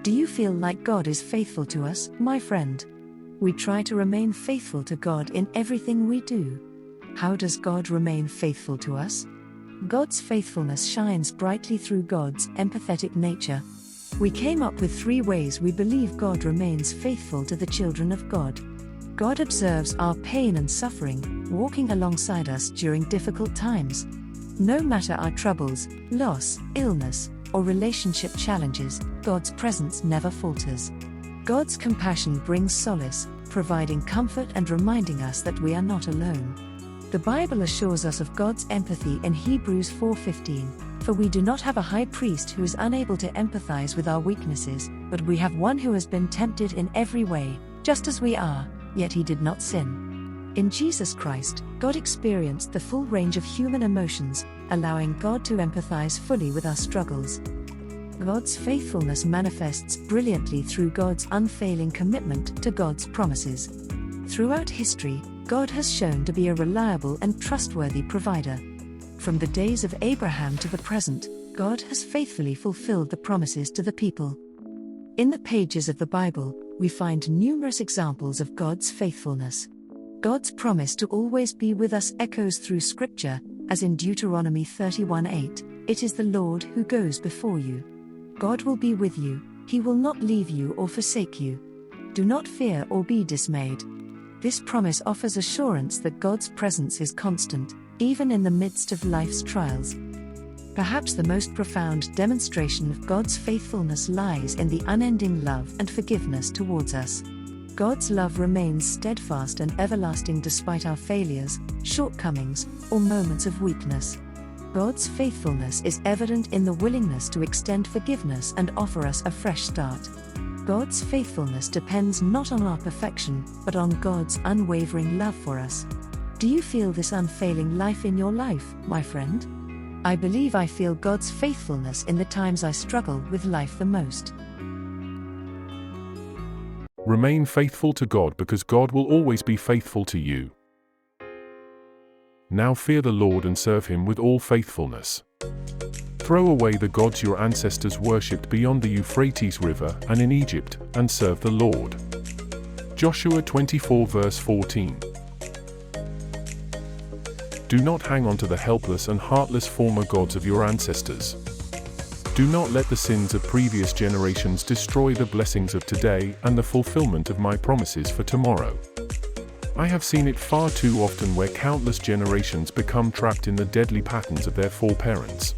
Do you feel like God is faithful to us, my friend? We try to remain faithful to God in everything we do. How does God remain faithful to us? God's faithfulness shines brightly through God's empathetic nature. We came up with 3 ways we believe God remains faithful to the children of God. God observes our pain and suffering, walking alongside us during difficult times. No matter our troubles, loss, illness, or relationship challenges, God's presence never falters. God's compassion brings solace, providing comfort and reminding us that we are not alone. The Bible assures us of God's empathy in Hebrews 4:15, "For we do not have a high priest who is unable to empathize with our weaknesses, but we have one who has been tempted in every way, just as we are, yet he did not sin." In Jesus Christ, God experienced the full range of human emotions, allowing God to empathize fully with our struggles. God's faithfulness manifests brilliantly through God's unfailing commitment to God's promises. Throughout history, God has shown to be a reliable and trustworthy provider. From the days of Abraham to the present, God has faithfully fulfilled the promises to the people. In the pages of the Bible, we find numerous examples of God's faithfulness. God's promise to always be with us echoes through Scripture, as in Deuteronomy 31:8, "It is the Lord who goes before you. God will be with you, he will not leave you or forsake you. Do not fear or be dismayed." This promise offers assurance that God's presence is constant, even in the midst of life's trials. Perhaps the most profound demonstration of God's faithfulness lies in the unending love and forgiveness towards us. God's love remains steadfast and everlasting despite our failures, shortcomings, or moments of weakness. God's faithfulness is evident in the willingness to extend forgiveness and offer us a fresh start. God's faithfulness depends not on our perfection, but on God's unwavering love for us. Do you feel this unfailing life in your life, my friend? I believe I feel God's faithfulness in the times I struggle with life the most. Remain faithful to God because God will always be faithful to you. Now fear the Lord and serve Him with all faithfulness. Throw away the gods your ancestors worshipped beyond the Euphrates River and in Egypt, and serve the Lord. Joshua 24 verse 14. Do not hang on to the helpless and heartless former gods of your ancestors. Do not let the sins of previous generations destroy the blessings of today and the fulfillment of my promises for tomorrow. I have seen it far too often where countless generations become trapped in the deadly patterns of their foreparents.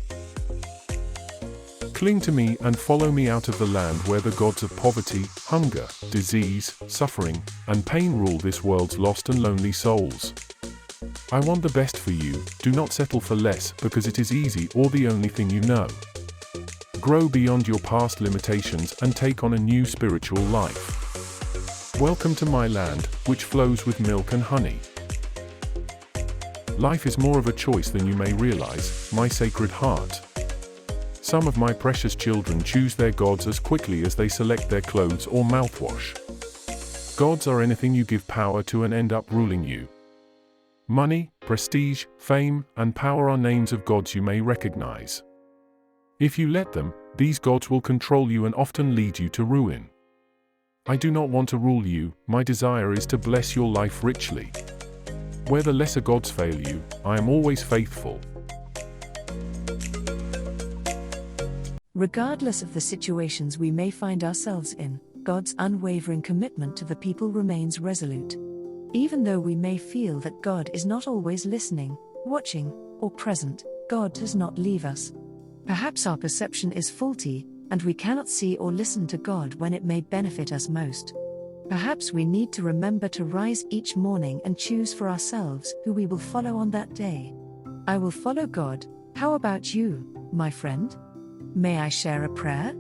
Cling to me and follow me out of the land where the gods of poverty, hunger, disease, suffering, and pain rule this world's lost and lonely souls. I want the best for you. Do not settle for less because it is easy or the only thing you know. Grow beyond your past limitations and take on a new spiritual life. Welcome to my land, which flows with milk and honey. Life is more of a choice than you may realize, my sacred heart. Some of my precious children choose their gods as quickly as they select their clothes or mouthwash. Gods are anything you give power to and end up ruling you. Money, prestige, fame, and power are names of gods you may recognize. If you let them, these gods will control you and often lead you to ruin. I do not want to rule you, my desire is to bless your life richly. Where the lesser gods fail you, I am always faithful. Regardless of the situations we may find ourselves in, God's unwavering commitment to the people remains resolute. Even though we may feel that God is not always listening, watching, or present, God does not leave us. Perhaps our perception is faulty, and we cannot see or listen to God when it may benefit us most. Perhaps we need to remember to rise each morning and choose for ourselves who we will follow on that day. I will follow God. How about you, my friend? May I share a prayer?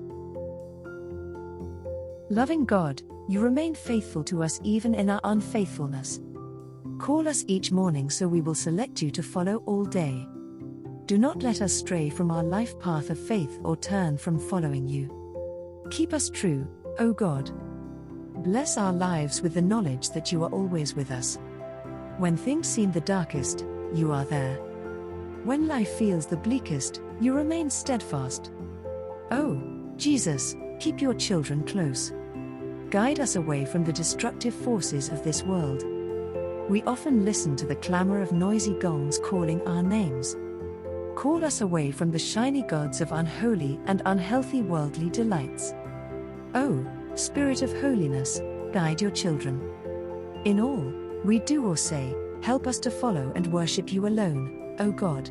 Loving God, you remain faithful to us even in our unfaithfulness. Call us each morning so we will select you to follow all day. Do not let us stray from our life path of faith or turn from following you. Keep us true, O God. Bless our lives with the knowledge that you are always with us. When things seem the darkest, you are there. When life feels the bleakest, you remain steadfast. Oh, Jesus, Keep your children close. Guide us away from the destructive forces of this world. We often listen to the clamor of noisy gongs calling our names. Call us away from the shiny gods of unholy and unhealthy worldly delights. Oh, Spirit of holiness, guide your children. In all we do or say, help us to follow and worship you alone, O God.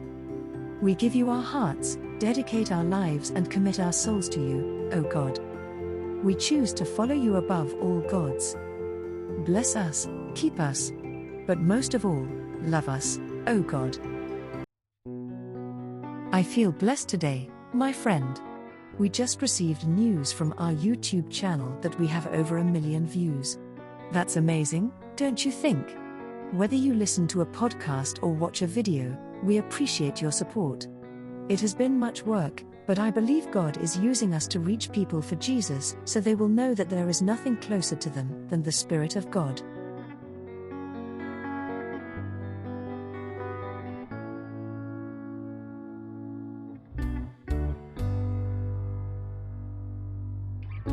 We give you our hearts, dedicate our lives and commit our souls to you, O God. We choose to follow you above all gods. Bless us, keep us, but most of all, love us, O God. I feel blessed today, my friend. We just received news from our YouTube channel that we have over 1 million views. That's amazing, don't you think? Whether you listen to a podcast or watch a video, we appreciate your support. It has been much work, but I believe God is using us to reach people for Jesus so they will know that there is nothing closer to them than the Spirit of God.